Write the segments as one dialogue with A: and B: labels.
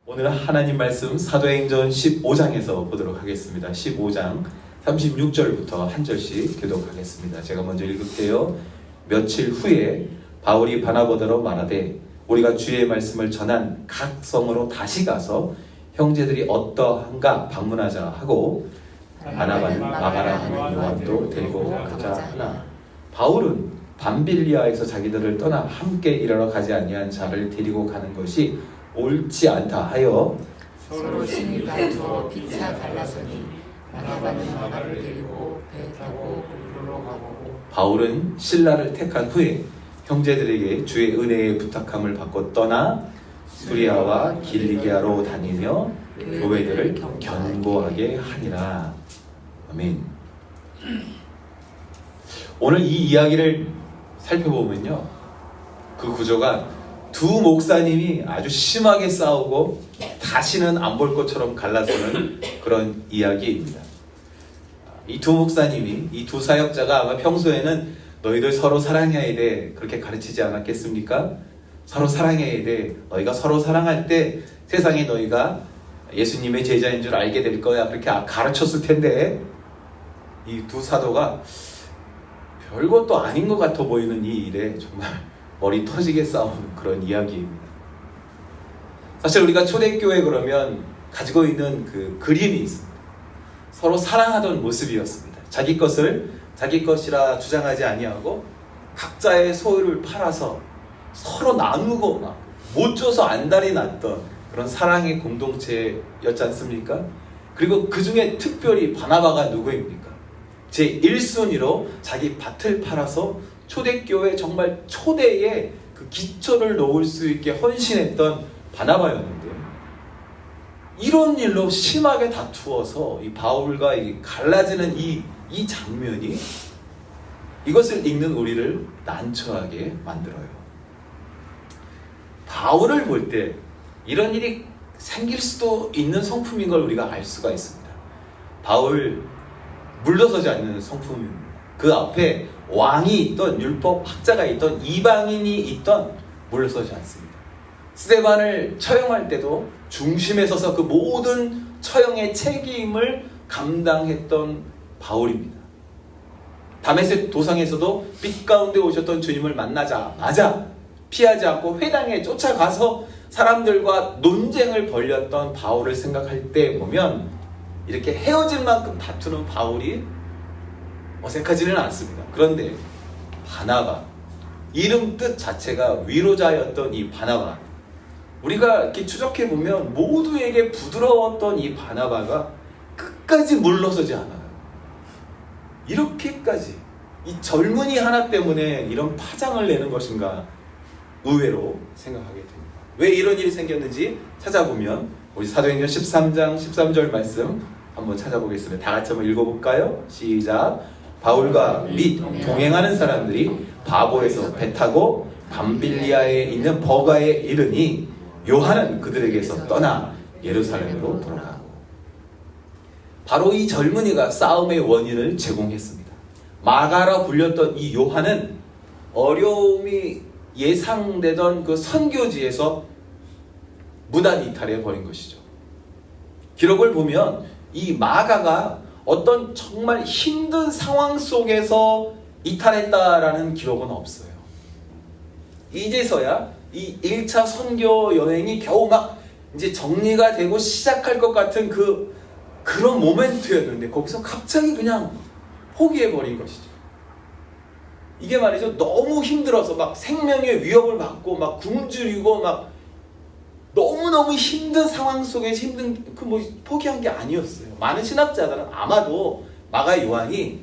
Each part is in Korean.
A: 오늘 하나님 말씀 사도행전 15장에서 보도록 하겠습니다. 15장 36절부터 한 절씩 교독하겠습니다. 제가 먼저 읽을게요. 며칠 후에 바울이 바나바더러 말하되 우리가 주의 말씀을 전한 각 성으로 다시 가서 형제들이 어떠한가 방문하자 하고 바나바는 마가라 하는 요한도 데리고 가자 하나 바울은 밤빌리아에서 자기들을 떠나 함께 일하러 가지 아니한 자를 데리고 가는 것이 옳지 않다 하여
B: 서로 친히 다투어 피차 갈라서니 바나바는 마가를 데리고 배 타고 고리로로 가고
A: 바울은 실라를 택한 후에 형제들에게 주의 은혜에 부탁함을 받고 떠나 수리아와 길리기아로 다니며 교회들을 견고하게 하니라. 아멘. 오늘 이 이야기를 살펴보면요, 그 구조가 두 목사님이 아주 심하게 싸우고 다시는 안 볼 것처럼 갈라서는 그런 이야기입니다. 이 두 목사님이, 이 두 사역자가 아마 평소에는 너희들 서로 사랑해야 돼 그렇게 가르치지 않았겠습니까? 서로 사랑해야 돼. 너희가 서로 사랑할 때 세상에 너희가 예수님의 제자인 줄 알게 될 거야 그렇게 가르쳤을 텐데, 이 두 사도가 별것도 아닌 것 같아 보이는 이 일에 정말 머리 터지게 싸우는 그런 이야기입니다. 사실 우리가 초대교회 그러면 가지고 있는 그 그림이 있습니다. 서로 사랑하던 모습이었습니다. 자기 것을 자기 것이라 주장하지 아니하고 각자의 소유를 팔아서 서로 나누고 막 못 줘서 안달이 났던 그런 사랑의 공동체였지 않습니까? 그리고 그 중에 특별히 바나바가 누구입니까? 제 1순위로 자기 밭을 팔아서 초대교회 정말 초대의 그 기초를 놓을 수 있게 헌신했던 바나바였는데, 이런 일로 심하게 다투어서 이 바울과 갈라지는 이 장면이 이것을 읽는 우리를 난처하게 만들어요. 바울을 볼 때 이런 일이 생길 수도 있는 성품인 걸 우리가 알 수가 있습니다. 바울 물러서지 않는 성품입니다. 그 앞에 왕이 있던 율법 학자가 있던 이방인이 있던 물러서지 않습니다. 스데반을 처형할 때도 중심에 서서 그 모든 처형의 책임을 감당했던 바울입니다. 다메섹 도상에서도 빛 가운데 오셨던 주님을 만나자마자 피하지 않고 회당에 쫓아가서 사람들과 논쟁을 벌였던 바울을 생각할 때 보면 이렇게 헤어질 만큼 다투는 바울이 어색하지는 않습니다. 그런데 바나바, 이름 뜻 자체가 위로자였던 이 바나바, 우리가 이렇게 추적해 보면 모두에게 부드러웠던 이 바나바가 끝까지 물러서지 않아요. 이렇게까지 이 젊은이 하나 때문에 이런 파장을 내는 것인가 의외로 생각하게 됩니다. 왜 이런 일이 생겼는지 찾아보면 우리 사도행전 13장 13절 말씀 한번 찾아보겠습니다. 다 같이 한번 읽어볼까요? 시작. 바울과 및 동행하는 사람들이 바보에서 배 타고 밤빌리아에 있는 버가에 이르니 요한은 그들에게서 떠나 예루살렘으로 돌아가고. 바로 이 젊은이가 싸움의 원인을 제공했습니다. 마가라 불렸던 이 요한은 어려움이 예상되던 그 선교지에서 무단 이탈해 버린 것이죠. 기록을 보면 이 마가가 어떤 정말 힘든 상황 속에서 이탈했다라는 기록은 없어요. 이제서야 이 1차 선교 여행이 겨우 막 이제 정리가 되고 시작할 것 같은 그런 모멘트였는데 거기서 갑자기 그냥 포기해버린 것이죠. 이게 말이죠, 너무 힘들어서 막 생명의 위협을 받고 막 굶주리고 막 너무너무 힘든 상황 속에서 포기한 게 아니었어요. 많은 신학자들은 아마도 마가 요한이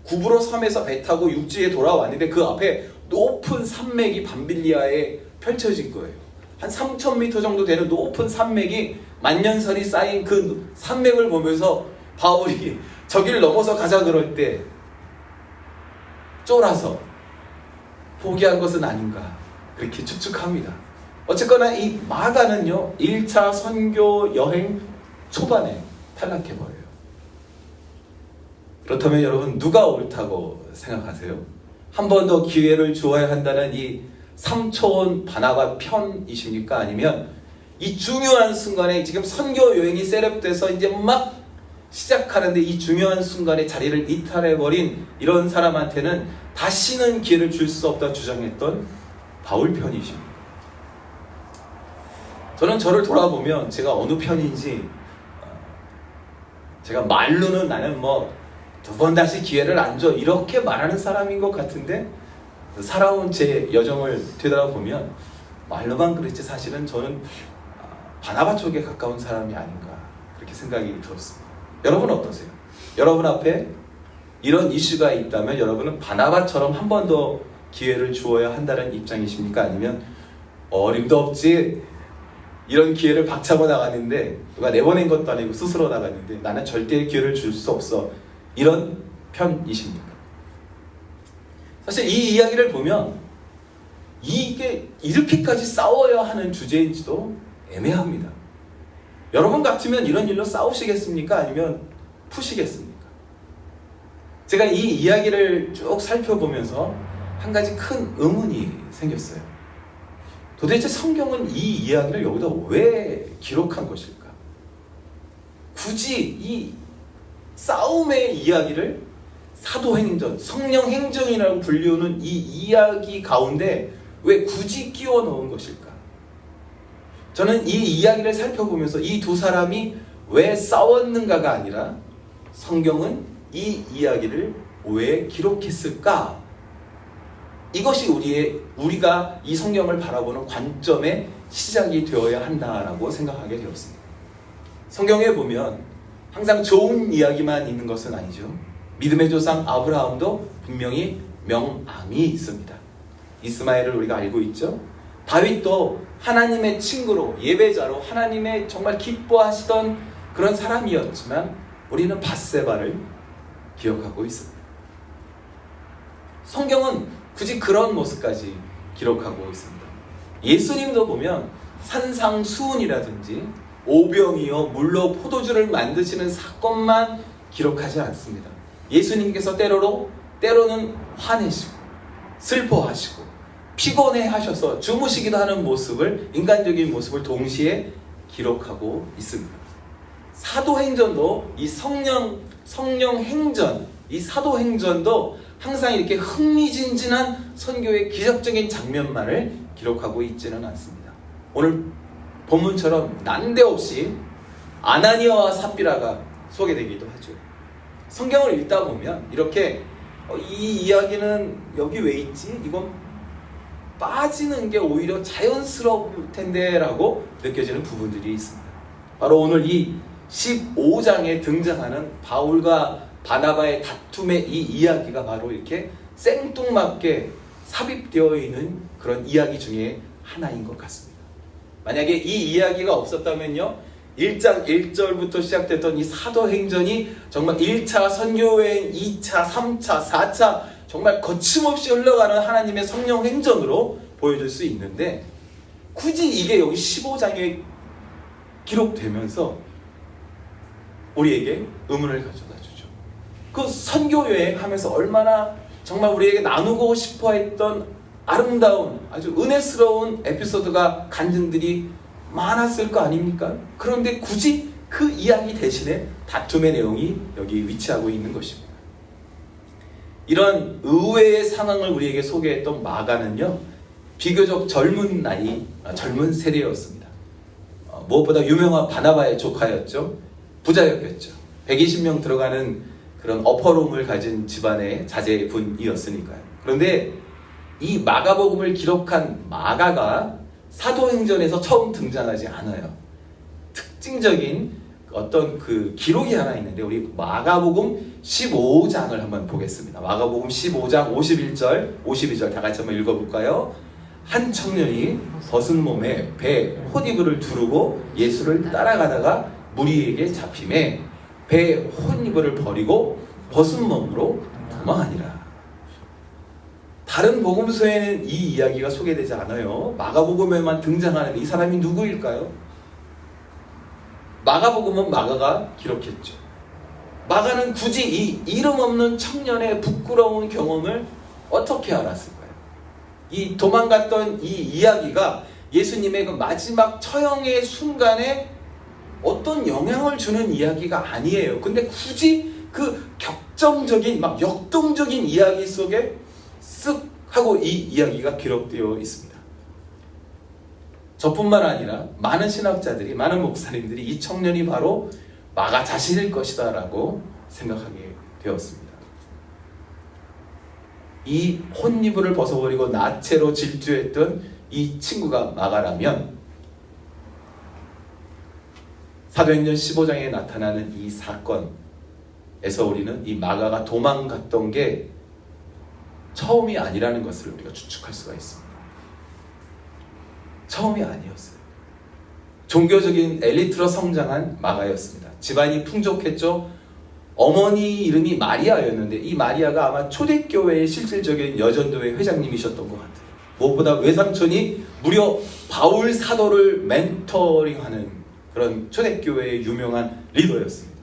A: 구브로 섬에서 배 타고 육지에 돌아왔는데 그 앞에 높은 산맥이 밤빌리아에 펼쳐진 거예요. 한 3,000m 정도 되는 높은 산맥이 만년설이 쌓인 그 산맥을 보면서 바울이 저기를 넘어서 가자 그럴 때 쫄아서 포기한 것은 아닌가 그렇게 추측합니다. 어쨌거나 이 마가는요 1차 선교 여행 초반에 탈락해버려요. 그렇다면 여러분 누가 옳다고 생각하세요? 한 번 더 기회를 주어야 한다는 이 삼촌 바나바 편이십니까? 아니면 이 중요한 순간에 지금 선교 여행이 셋업돼서 이제 막 시작하는데 이 중요한 순간에 자리를 이탈해버린 이런 사람한테는 다시는 기회를 줄 수 없다 주장했던 바울 편이십니다. 저는 저를 돌아보면 제가 어느 편인지 제가 말로는 나는 뭐 두 번 다시 기회를 안 줘 이렇게 말하는 사람인 것 같은데 살아온 제 여정을 되돌아보면 말로만 그랬지 사실은 저는 바나바 쪽에 가까운 사람이 아닌가 그렇게 생각이 들었습니다. 여러분 어떠세요? 여러분 앞에 이런 이슈가 있다면 여러분은 바나바처럼 한 번 더 기회를 주어야 한다는 입장이십니까? 아니면 어림도 없지 이런 기회를 박차고 나갔는데 누가 내보낸 것도 아니고 스스로 나갔는데 나는 절대 기회를 줄 수 없어 이런 편이십니까? 사실 이 이야기를 보면 이게 이렇게까지 싸워야 하는 주제인지도 애매합니다. 여러분 같으면 이런 일로 싸우시겠습니까? 아니면 푸시겠습니까? 제가 이 이야기를 쭉 살펴보면서 한 가지 큰 의문이 생겼어요. 도대체 성경은 이 이야기를 여기다 왜 기록한 것일까? 굳이 이 싸움의 이야기를 사도행전, 성령행전이라고 불리우는 이 이야기 가운데 왜 굳이 끼워 넣은 것일까? 저는 이 이야기를 살펴보면서 이 두 사람이 왜 싸웠는가가 아니라 성경은 이 이야기를 왜 기록했을까? 이것이 우리가 이 성경을 바라보는 관점의 시작이 되어야 한다라고 생각하게 되었습니다. 성경에 보면 항상 좋은 이야기만 있는 것은 아니죠. 믿음의 조상 아브라함도 분명히 명암이 있습니다. 이스마엘을 우리가 알고 있죠. 다윗도 하나님의 친구로 예배자로 하나님의 정말 기뻐하시던 그런 사람이었지만 우리는 밧세바를 기억하고 있습니다. 성경은 굳이 그런 모습까지 기록하고 있습니다. 예수님도 보면 산상수훈이라든지 오병이어 물로 포도주를 만드시는 사건만 기록하지 않습니다. 예수님께서 때로는 화내시고 슬퍼하시고 피곤해하셔서 주무시기도 하는 모습을 인간적인 모습을 동시에 기록하고 있습니다. 사도행전도 이 성령행전 이 사도행전도 항상 이렇게 흥미진진한 선교의 기적적인 장면만을 기록하고 있지는 않습니다. 오늘 본문처럼 난데없이 아나니아와 삽비라가 소개되기도 하죠. 성경을 읽다 보면 이렇게 이 이야기는 여기 왜 있지? 이건 빠지는 게 오히려 자연스러울 텐데 라고 느껴지는 부분들이 있습니다. 바로 오늘 이 15장에 등장하는 바울과 바나바의 다툼의 이 이야기가 바로 이렇게 생뚱맞게 삽입되어 있는 그런 이야기 중에 하나인 것 같습니다. 만약에 이 이야기가 없었다면요 1장 1절부터 시작됐던 이 사도행전이 정말 1차 선교여행, 2차, 3차, 4차 정말 거침없이 흘러가는 하나님의 성령행전으로 보여줄 수 있는데 굳이 이게 여기 15장에 기록되면서 우리에게 의문을 가져다 주죠. 그 선교여행 하면서 얼마나 정말 우리에게 나누고 싶어 했던 아름다운 아주 은혜스러운 에피소드가 간증들이 많았을 거 아닙니까? 그런데 굳이 그 이야기 대신에 다툼의 내용이 여기 위치하고 있는 것입니다. 이런 의외의 상황을 우리에게 소개했던 마가는요 비교적 젊은 세대였습니다. 무엇보다 유명한 바나바의 조카였죠. 부자였겠죠. 120명 들어가는 그런 어퍼룸을 가진 집안의 자제분이었으니까요. 그런데 이 마가복음을 기록한 마가가 사도행전에서 처음 등장하지 않아요. 특징적인 어떤 그 기록이 하나 있는데 우리 마가복음 15장을 한번 보겠습니다. 마가복음 15장 51절, 52절 다 같이 한번 읽어볼까요? 한 청년이 벗은 몸에 배 홑이불을 두르고 예수를 따라가다가 무리에게 잡힘에 배 홑이불을 버리고 벗은 몸으로 도망하니라. 다른 복음서에는 이 이야기가 소개되지 않아요. 마가복음에만 등장하는 이 사람이 누구일까요? 마가복음은 마가가 기록했죠. 마가는 굳이 이 이름 없는 청년의 부끄러운 경험을 어떻게 알았을까요? 이 도망갔던 이 이야기가 예수님의 그 마지막 처형의 순간에 어떤 영향을 주는 이야기가 아니에요. 근데 굳이 그 격정적인 막 역동적인 이야기 속에 쓱 하고 이 이야기가 기록되어 있습니다. 저뿐만 아니라 많은 신학자들이, 많은 목사님들이 이 청년이 바로 마가 자신일 것이다 라고 생각하게 되었습니다. 이 혼이불을 벗어버리고 나체로 질주했던 이 친구가 마가라면 사도행전 15장에 나타나는 이 사건에서 우리는 이 마가가 도망갔던 게 처음이 아니라는 것을 우리가 추측할 수가 있습니다. 처음이 아니었어요. 종교적인 엘리트로 성장한 마가였습니다. 집안이 풍족했죠. 어머니 이름이 마리아였는데 이 마리아가 아마 초대교회의 실질적인 여전도회 회장님이셨던 것 같아요. 무엇보다 외삼촌이 무려 바울 사도를 멘토링하는 그런 초대교회의 유명한 리더였습니다.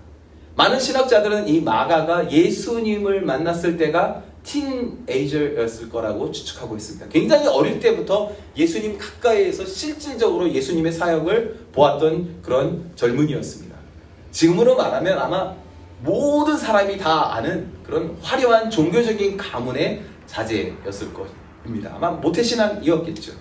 A: 많은 신학자들은 이 마가가 예수님을 만났을 때가 티네이저였을 거라고 추측하고 있습니다. 굉장히 어릴 때부터 예수님 가까이에서 실질적으로 예수님의 사역을 보았던 그런 젊은이였습니다. 지금으로 말하면 아마 모든 사람이 다 아는 그런 화려한 종교적인 가문의 자제였을 것입니다. 아마 모태신앙이었겠죠.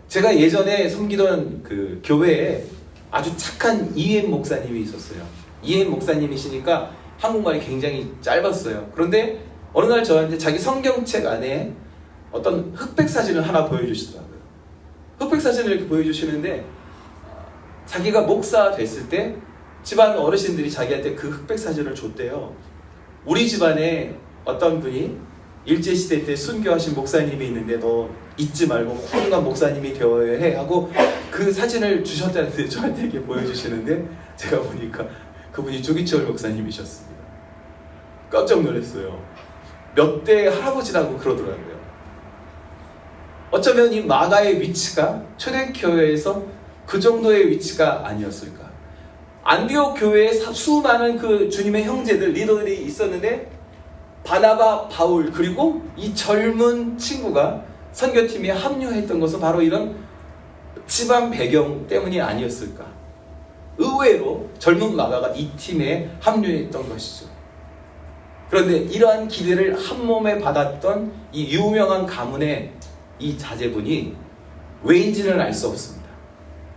A: 제가 예전에 섬기던 그 교회에 아주 착한 이엠 목사님이 있었어요. 이엠 목사님이시니까 한국말이 굉장히 짧았어요. 그런데 어느 날 저한테 자기 성경책 안에 어떤 흑백 사진을 하나 보여주시더라고요. 흑백 사진을 이렇게 보여주시는데 자기가 목사 됐을 때 집안 어르신들이 자기한테 그 흑백 사진을 줬대요. 우리 집안에 어떤 분이 일제시대 때 순교하신 목사님이 있는데 너 잊지 말고 훌륭한 목사님이 되어야 해 하고 그 사진을 주셨다는데 저한테 이렇게 보여주시는데 제가 보니까 그분이 조기철 목사님이셨습니다. 깜짝 놀랐어요. 몇 대 할아버지라고 그러더라고요. 어쩌면 이 마가의 위치가 초대교회에서 그 정도의 위치가 아니었을까. 안디옥 교회에 수많은 그 주님의 형제들, 리더들이 있었는데 바나바, 바울 그리고 이 젊은 친구가 선교팀에 합류했던 것은 바로 이런 집안 배경 때문이 아니었을까. 의외로 젊은 마가가 이 팀에 합류했던 것이죠. 그런데 이러한 기대를 한몸에 받았던 이 유명한 가문의 이 자제분이 왜인지는 알 수 없습니다.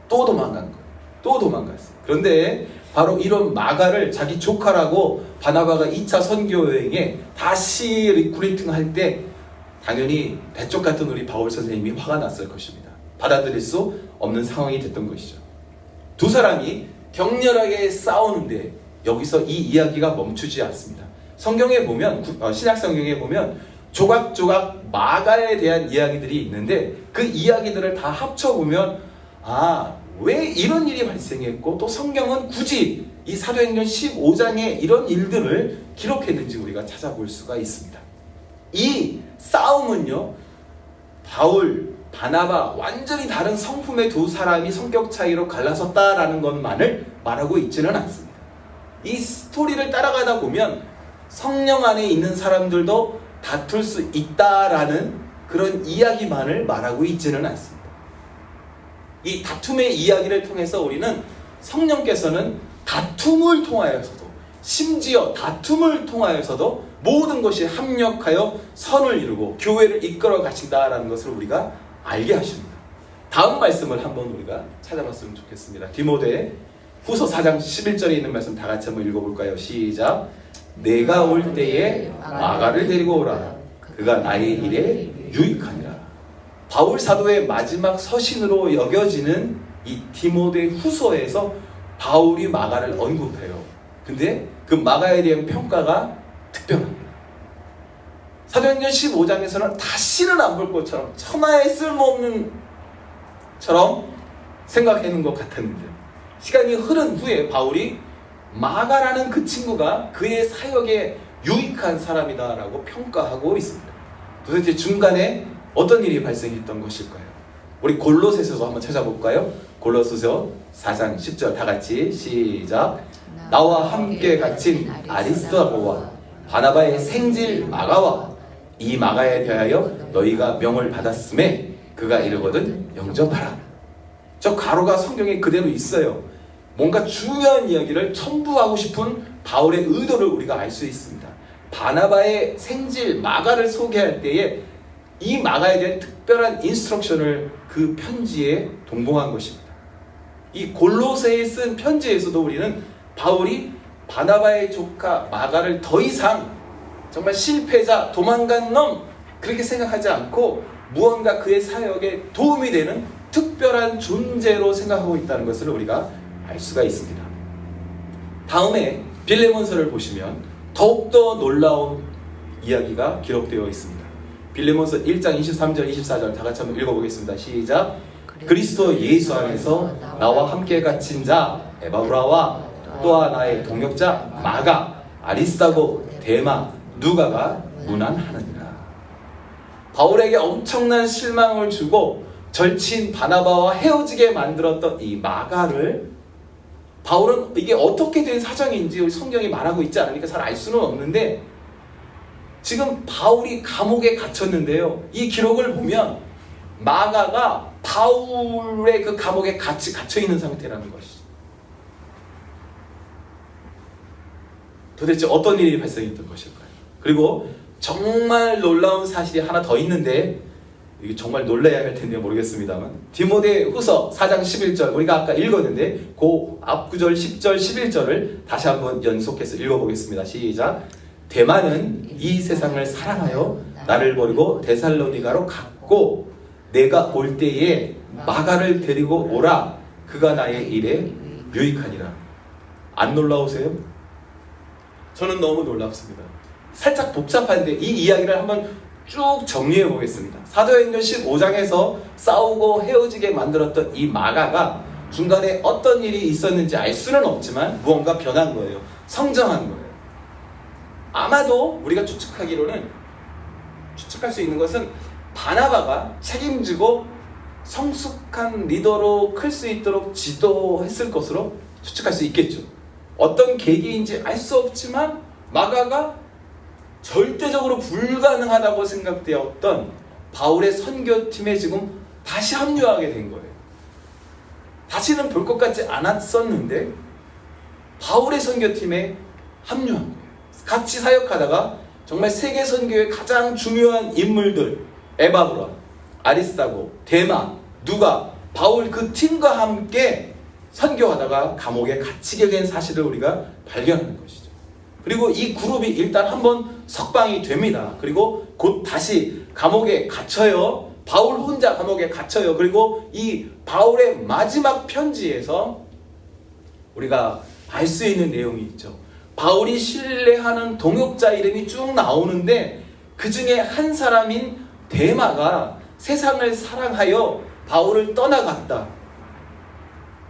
A: 또 도망간 거예요. 또 도망갔어요. 그런데 바로 이런 마가를 자기 조카라고 바나바가 2차 선교 여행에 다시 리크루팅 할 때 당연히 배쪽 같은 우리 바울 선생님이 화가 났을 것입니다. 받아들일 수 없는 상황이 됐던 것이죠. 두 사람이 격렬하게 싸우는데 여기서 이 이야기가 멈추지 않습니다. 성경에 보면, 신약 성경에 보면 조각조각 마가에 대한 이야기들이 있는데 그 이야기들을 다 합쳐보면 왜 이런 일이 발생했고 또 성경은 굳이 이 사도행전 15장에 이런 일들을 기록했는지 우리가 찾아볼 수가 있습니다. 이 싸움은요, 바울, 바나바 완전히 다른 성품의 두 사람이 성격 차이로 갈라섰다라는 것만을 말하고 있지는 않습니다. 이 스토리를 따라가다 보면 성령 안에 있는 사람들도 다툴 수 있다라는 그런 이야기만을 말하고 있지는 않습니다. 이 다툼의 이야기를 통해서 우리는 성령께서는 다툼을 통하여서도, 심지어 다툼을 통하여서도 모든 것이 합력하여 선을 이루고 교회를 이끌어 가신다라는 것을 우리가 알게 하십니다. 다음 말씀을 한번 우리가 찾아봤으면 좋겠습니다. 디모데 후서 4장 11절에 있는 말씀 다 같이 한번 읽어볼까요? 시작. 내가 올 때에 마가를 데리고 오라. 그가 나의 일에 유익하니라. 바울 사도의 마지막 서신으로 여겨지는 이 디모데 후서에서 바울이 마가를 언급해요. 근데 그 마가에 대한 평가가 특별합니다. 사도행전 15장에서는 다시는 안 볼 것처럼 천하의 쓸모없는 처럼 생각하는 것 같았는데 시간이 흐른 후에 바울이 마가라는 그 친구가 그의 사역에 유익한 사람이다라고 평가하고 있습니다. 도대체 중간에 어떤 일이 발생했던 것일까요? 우리 골로새서도 한번 찾아볼까요? 골로새서 4장 10절 다 같이 시작. 나와 함께 갇힌 아리스도고와 바나바의 생질 마가와 이 마가에 대하여 너희가 명을 받았음에 그가 이르거든 영접하라. 저 가로가 성경에 그대로 있어요. 뭔가 중요한 이야기를 첨부하고 싶은 바울의 의도를 우리가 알 수 있습니다. 바나바의 생질 마가를 소개할 때에 이 마가에 대한 특별한 인스트럭션을 그 편지에 동봉한 것입니다. 이 골로새에 쓴 편지에서도 우리는 바울이 바나바의 조카 마가를 더 이상 정말 실패자, 도망간 놈 그렇게 생각하지 않고 무언가 그의 사역에 도움이 되는 특별한 존재로 생각하고 있다는 것을 우리가 알 수가 있습니다. 다음에 빌레몬서를 보시면 더욱더 놀라운 이야기가 기록되어 있습니다. 빌레몬서 1장 23절 24절 다 같이 한번 읽어보겠습니다. 시작. 그리스도 예수 안에서 나와 함께 갇힌 자 에바브라와 또한 나의 동역자 마가 아리스타고 데마 누가가 문안하느니라. 바울에게 엄청난 실망을 주고 절친 바나바와 헤어지게 만들었던 이 마가를 바울은 이게 어떻게 된 사정인지 성경이 말하고 있지 않으니까 잘 알 수는 없는데 지금 바울이 감옥에 갇혔는데요. 이 기록을 보면 마가가 바울의 그 감옥에 같이 갇혀 있는 상태라는 것이죠. 도대체 어떤 일이 발생했던 것일까요? 그리고 정말 놀라운 사실이 하나 더 있는데 이게 정말 놀라야 할 텐데 모르겠습니다만 디모데 후서 4장 11절 우리가 아까 읽었는데 그 앞구절 10절 11절을 다시 한번 연속해서 읽어보겠습니다. 시작. 데마는 이 세상을 사랑하여 나를 버리고 데살로니가로 갔고 내가 올 때에 마가를 데리고 오라. 그가 나의 일에 유익하니라. 안 놀라우세요? 저는 너무 놀랍습니다. 살짝 복잡한데 이 이야기를 한번 쭉 정리해 보겠습니다. 사도행전 15장에서 싸우고 헤어지게 만들었던 이 마가가 중간에 어떤 일이 있었는지 알 수는 없지만 무언가 변한 거예요. 성장한 거예요. 아마도 우리가 추측할 수 있는 것은 바나바가 책임지고 성숙한 리더로 클 수 있도록 지도했을 것으로 추측할 수 있겠죠. 어떤 계기인지 알 수 없지만 마가가 절대적으로 불가능하다고 생각되었던 바울의 선교팀에 지금 다시 합류하게 된 거예요. 다시는 볼 것 같지 않았었는데 바울의 선교팀에 합류한 거예요. 같이 사역하다가 정말 세계 선교의 가장 중요한 인물들 에바브라, 아리스타고, 데마, 누가 바울 그 팀과 함께 선교하다가 감옥에 갇히게 된 사실을 우리가 발견하는 것이죠. 그리고 이 그룹이 일단 한번 석방이 됩니다. 그리고 곧 다시 감옥에 갇혀요. 바울 혼자 감옥에 갇혀요. 그리고 이 바울의 마지막 편지에서 우리가 알 수 있는 내용이 있죠. 바울이 신뢰하는 동역자 이름이 쭉 나오는데 그 중에 한 사람인 데마가 세상을 사랑하여 바울을 떠나갔다.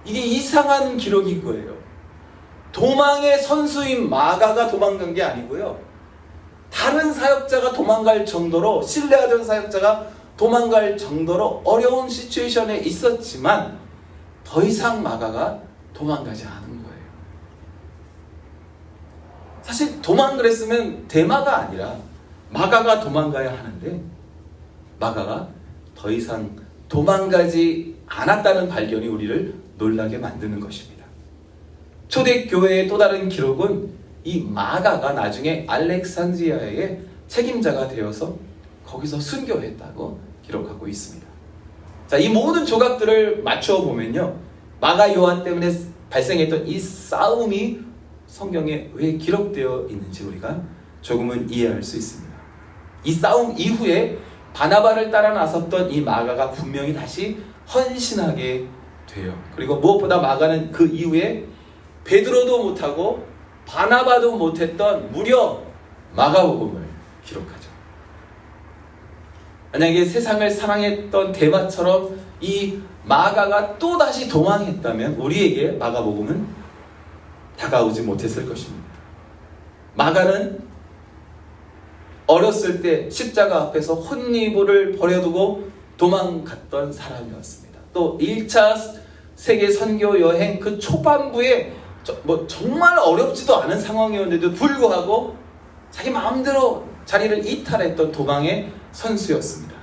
A: 이게 이상한 기록인 거예요. 도망의 선수인 마가가 도망간 게 아니고요. 다른 사역자가 도망갈 정도로 신뢰하던 사역자가 도망갈 정도로 어려운 시츄에이션에 있었지만 더 이상 마가가 도망가지 않은 거예요. 사실 도망을 했으면 데마가 아니라 마가가 도망가야 하는데 마가가 더 이상 도망가지 않았다는 발견이 우리를 놀라게 만드는 것입니다. 초대교회의 또 다른 기록은 이 마가가 나중에 알렉산드리아의 책임자가 되어서 거기서 순교했다고 기록하고 있습니다. 자, 이 모든 조각들을 맞추어 보면요, 마가 요한 때문에 발생했던 이 싸움이 성경에 왜 기록되어 있는지 우리가 조금은 이해할 수 있습니다. 이 싸움 이후에 바나바를 따라 나섰던 이 마가가 분명히 다시 헌신하게 돼요. 그리고 무엇보다 마가는 그 이후에 베드로도 못하고 바나바도 못했던 무려 마가복음을 기록하죠. 만약에 세상을 사랑했던 데마처럼 이 마가가 또다시 도망했다면 우리에게 마가복음은 다가오지 못했을 것입니다. 마가는 어렸을 때 십자가 앞에서 혼니부를 버려두고 도망갔던 사람이었습니다. 또 1차 세계 선교 여행 그 초반부에 정말 어렵지도 않은 상황이었는데도 불구하고 자기 마음대로 자리를 이탈했던 도망의 선수였습니다.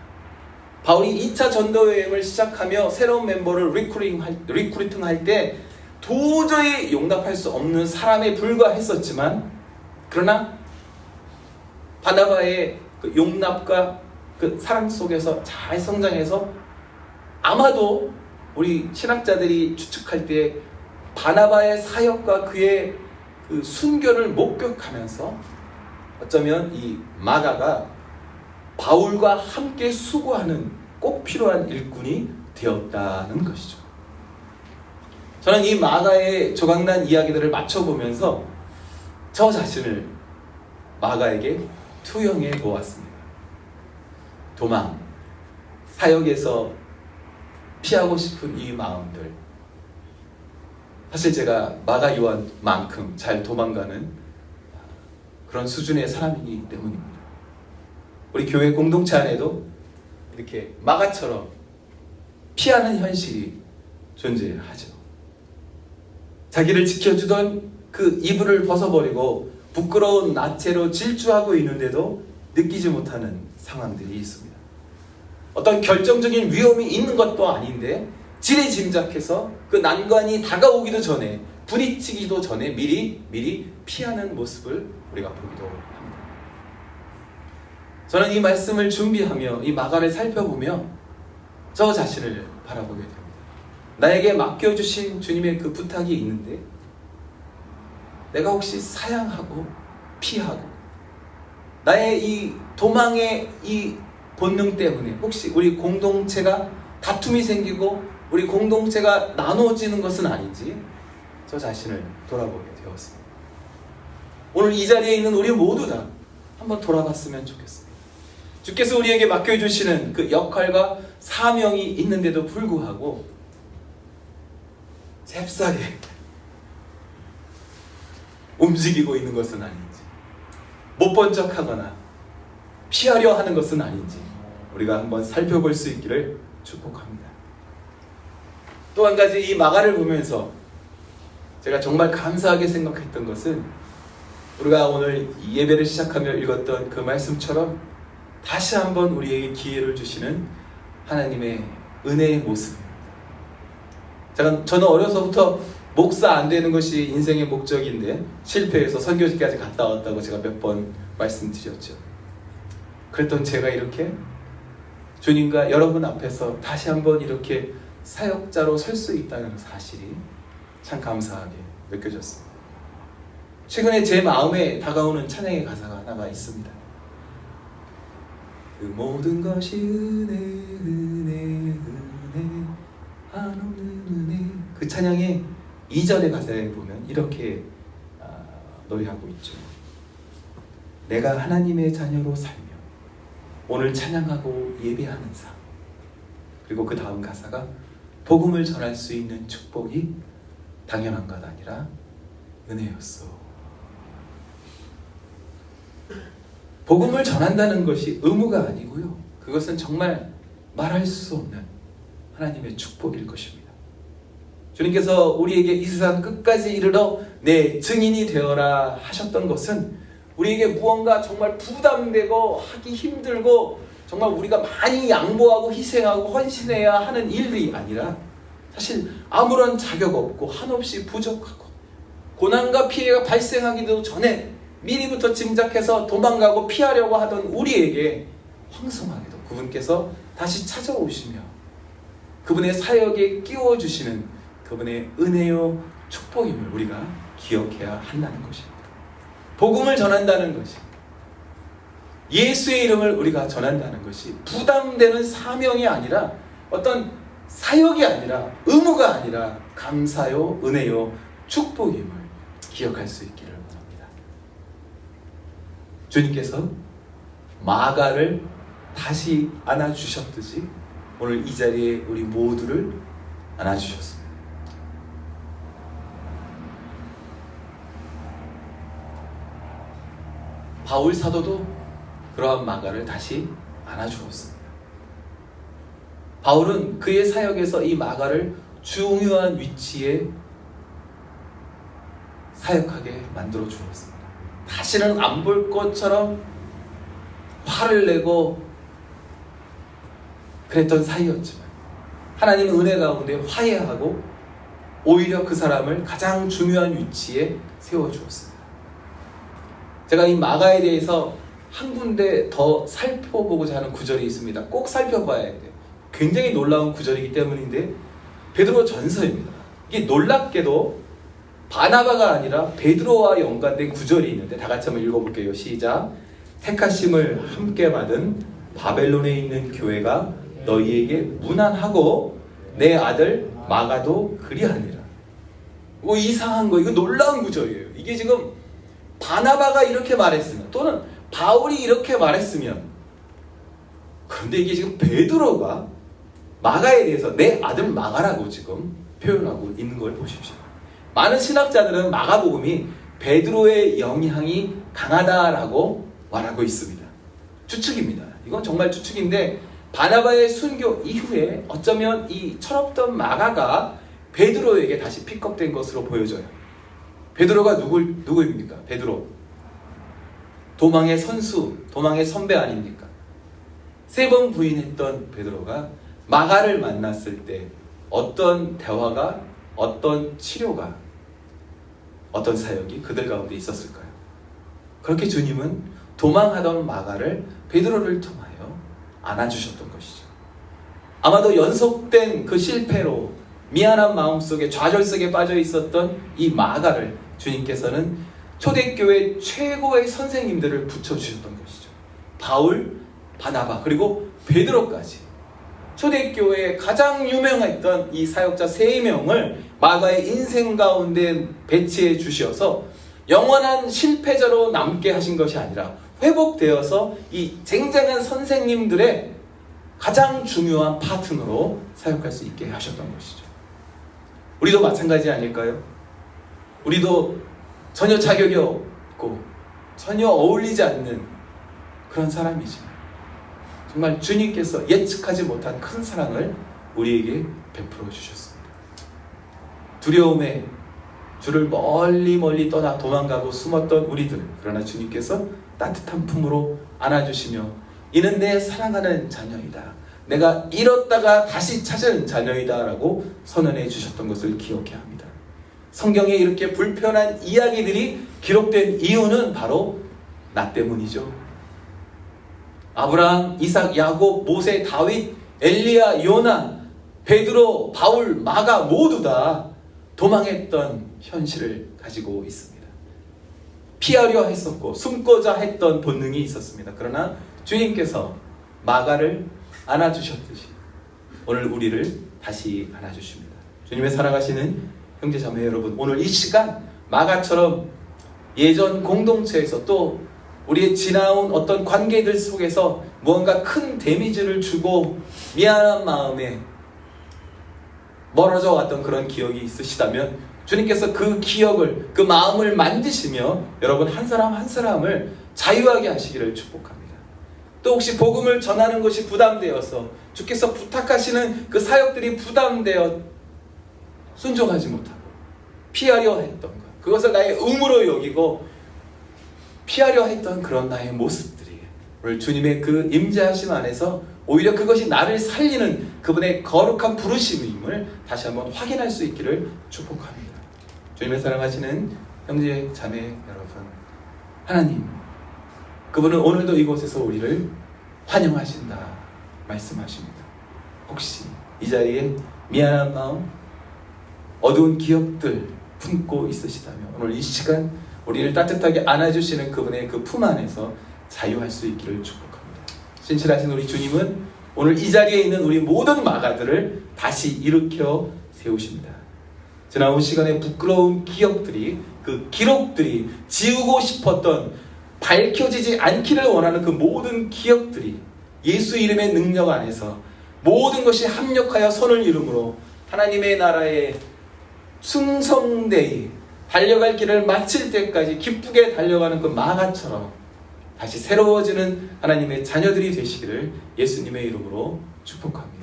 C: 바울이 2차 전도 여행을 시작하며 새로운 멤버를 리크루팅할 때 도저히 용납할 수 없는 사람에 불과했었지만, 그러나 바나바의 그 용납과 그 사랑 속에서 잘 성장해서 아마도 우리 신학자들이 추측할 때 바나바의 사역과 그의 그 순교를 목격하면서 어쩌면 이 마가가 바울과 함께 수고하는 꼭 필요한 일꾼이 되었다는 것이죠. 저는 이 마가의 조각난 이야기들을 맞춰보면서 저 자신을 마가에게 투영해 보았습니다. 도망, 사역에서 피하고 싶은 이 마음들. 사실 제가 마가 요한만큼 잘 도망가는 그런 수준의 사람이기 때문입니다. 우리 교회 공동체 안에도 이렇게 마가처럼 피하는 현실이 존재하죠. 자기를 지켜주던 그 이불을 벗어버리고 부끄러운 나체로 질주하고 있는데도 느끼지 못하는 상황들이 있습니다. 어떤 결정적인 위험이 있는 것도 아닌데 지레짐작해서 그 난관이 다가오기도 전에, 부딪히기도 전에 미리 피하는 모습을 우리가 보기도 합니다. 저는 이 말씀을 준비하며 이 마가를 살펴보며 저 자신을 바라보게 됩니다. 나에게 맡겨주신 주님의 그 부탁이 있는데 내가 혹시 사양하고 피하고 나의 이 도망의 이 본능 때문에 혹시 우리 공동체가 다툼이 생기고 우리 공동체가 나눠지는 것은 아닌지 저 자신을 돌아보게 되었습니다. 오늘 이 자리에 있는 우리 모두 다 한번 돌아봤으면 좋겠습니다. 주께서 우리에게 맡겨주시는 그 역할과 사명이 있는데도 불구하고 잽싸게 움직이고 있는 것은 아닌지, 못 본 척하거나 피하려 하는 것은 아닌지 우리가 한번 살펴볼 수 있기를 축복합니다. 또 한 가지 이 마가를 보면서 제가 정말 감사하게 생각했던 것은 우리가 오늘 예배를 시작하며 읽었던 그 말씀처럼 다시 한번 우리에게 기회를 주시는 하나님의 은혜의 모습입니다. 저는 어려서부터 목사 안 되는 것이 인생의 목적인데 실패해서 선교지까지 갔다 왔다고 제가 몇 번 말씀드렸죠. 그랬던 제가 이렇게 주님과 여러분 앞에서 다시 한번 이렇게 사역자로 설 수 있다는 사실이 참 감사하게 느껴졌습니다. 최근에 제 마음에 다가오는 찬양의 가사가 하나가 있습니다. 그 모든 것이 은혜 한없는 은혜. 그 찬양의 2절의 가사에 보면 이렇게 노래하고 있죠. 내가 하나님의 자녀로 살며 오늘 찬양하고 예배하는 삶. 그리고 그 다음 가사가 복음을 전할 수 있는 축복이 당연한 것 아니라 은혜였어. 복음을 전한다는 것이 의무가 아니고요. 그것은 정말 말할 수 없는 하나님의 축복일 것입니다. 주님께서 우리에게 이 세상 끝까지 이르러 내 증인이 되어라 하셨던 것은 우리에게 무언가 정말 부담되고 하기 힘들고 정말 우리가 많이 양보하고 희생하고 헌신해야 하는 일이 아니라 사실 아무런 자격 없고 한없이 부족하고 고난과 피해가 발생하기도 전에 미리부터 짐작해서 도망가고 피하려고 하던 우리에게 황송하게도 그분께서 다시 찾아오시며 그분의 사역에 끼워주시는 그분의 은혜요 축복임을 우리가 기억해야 한다는 것입니다. 복음을 전한다는 것이, 예수의 이름을 우리가 전한다는 것이 부담되는 사명이 아니라 어떤 사역이 아니라 의무가 아니라 감사요 은혜요 축복임을 기억할 수 있기를 원합니다. 주님께서 마가를 다시 안아주셨듯이 오늘 이 자리에 우리 모두를 안아주셨습니다. 바울 사도도 그러한 마가를 다시 안아주었습니다. 바울은 그의 사역에서 이 마가를 중요한 위치에 사역하게 만들어 주었습니다. 다시는 안 볼 것처럼 화를 내고 그랬던 사이였지만 하나님은 은혜 가운데 화해하고 오히려 그 사람을 가장 중요한 위치에 세워주었습니다. 제가 이 마가에 대해서 한 군데 더 살펴보고자 하는 구절이 있습니다. 꼭 살펴봐야 돼요. 굉장히 놀라운 구절이기 때문인데 베드로 전서입니다. 이게 놀랍게도 바나바가 아니라 베드로와 연관된 구절이 있는데 다 같이 한번 읽어볼게요. 시작. 택하심을 함께 받은 바벨론에 있는 교회가 너희에게 문안하고 내 아들 마가도 그리하니라. 뭐 이상한 거, 이거 놀라운 구절이에요. 이게 지금 바나바가 이렇게 말했으면 또는 바울이 이렇게 말했으면, 그런데 이게 지금 베드로가 마가에 대해서 내 아들 마가라고 지금 표현하고 있는 걸 보십시오. 많은 신학자들은 마가복음이 베드로의 영향이 강하다라고 말하고 있습니다. 추측입니다. 이건 정말 추측인데 바나바의 순교 이후에 어쩌면 이 철없던 마가가 베드로에게 다시 픽업된 것으로 보여져요. 베드로가 누구입니까? 베드로. 도망의 선수, 도망의 선배 아닙니까? 3번 부인했던 베드로가 마가를 만났을 때 어떤 대화가, 어떤 치료가, 어떤 사역이 그들 가운데 있었을까요? 그렇게 주님은 도망하던 마가를 베드로를 통하여 안아주셨던 것이죠. 아마도 연속된 그 실패로 미안한 마음속에 좌절 속에 빠져 있었던 이 마가를 주님께서는 초대교회 최고의 선생님들을 붙여주셨던 것이죠. 바울, 바나바, 그리고 베드로까지 초대교회에 가장 유명했던 이 사역자 3명을 마가의 인생 가운데 배치해 주셔서 영원한 실패자로 남게 하신 것이 아니라 회복되어서 이 쟁쟁한 선생님들의 가장 중요한 파트너로 사역할 수 있게 하셨던 것이죠. 우리도 마찬가지 아닐까요? 우리도 전혀 자격이 없고 전혀 어울리지 않는 그런 사람이지만 정말 주님께서 예측하지 못한 큰 사랑을 우리에게 베풀어 주셨습니다. 두려움에 주를 멀리 떠나 도망가고 숨었던 우리들, 그러나 주님께서 따뜻한 품으로 안아주시며 이는 내 사랑하는 자녀이다, 내가 잃었다가 다시 찾은 자녀이다 라고 선언해 주셨던 것을 기억해야 합니다. 성경에 이렇게 불편한 이야기들이 기록된 이유는 바로 나 때문이죠. 아브라함, 이삭, 야곱, 모세, 다윗, 엘리야, 요나, 베드로, 바울, 마가 모두 다 도망했던 현실을 가지고 있습니다. 피하려 했었고 숨고자 했던 본능이 있었습니다. 그러나 주님께서 마가를 안아주셨듯이 오늘 우리를 다시 안아주십니다. 주님의 사랑하시는 형제자매 여러분, 오늘 이 시간 마가처럼 예전 공동체에서 또 우리의 지나온 어떤 관계들 속에서 무언가 큰 데미지를 주고 미안한 마음에 멀어져 왔던 그런 기억이 있으시다면 주님께서 그 기억을, 그 마음을 만드시며 여러분 한 사람 한 사람을 자유하게 하시기를 축복합니다. 또 혹시 복음을 전하는 것이 부담되어서 주께서 부탁하시는 그 사역들이 부담되어 순종하지 못하고 피하려 했던 것, 그것을 나의 의무로 여기고 피하려 했던 그런 나의 모습들이 오늘 주님의 그 임재하심 안에서 오히려 그것이 나를 살리는 그분의 거룩한 부르심임을 다시 한번 확인할 수 있기를 축복합니다. 주님의 사랑하시는 형제 자매 여러분, 하나님 그분은 오늘도 이곳에서 우리를 환영하신다 말씀하십니다. 혹시 이 자리에 미안한 마음, 어두운 기억들 품고 있으시다면 오늘 이 시간 우리를 따뜻하게 안아주시는 그분의 그 품 안에서 자유할 수 있기를 축복합니다. 신실하신 우리 주님은 오늘 이 자리에 있는 우리 모든 마가들을 다시 일으켜 세우십니다. 지나온 시간의 부끄러운 기억들이, 그 기록들이, 지우고 싶었던, 밝혀지지 않기를 원하는 그 모든 기억들이 예수 이름의 능력 안에서 모든 것이 합력하여 선을 이루므로 하나님의 나라에 충성되이 달려갈 길을 마칠 때까지 기쁘게 달려가는 그 마가처럼 다시 새로워지는 하나님의 자녀들이 되시기를 예수님의 이름으로 축복합니다.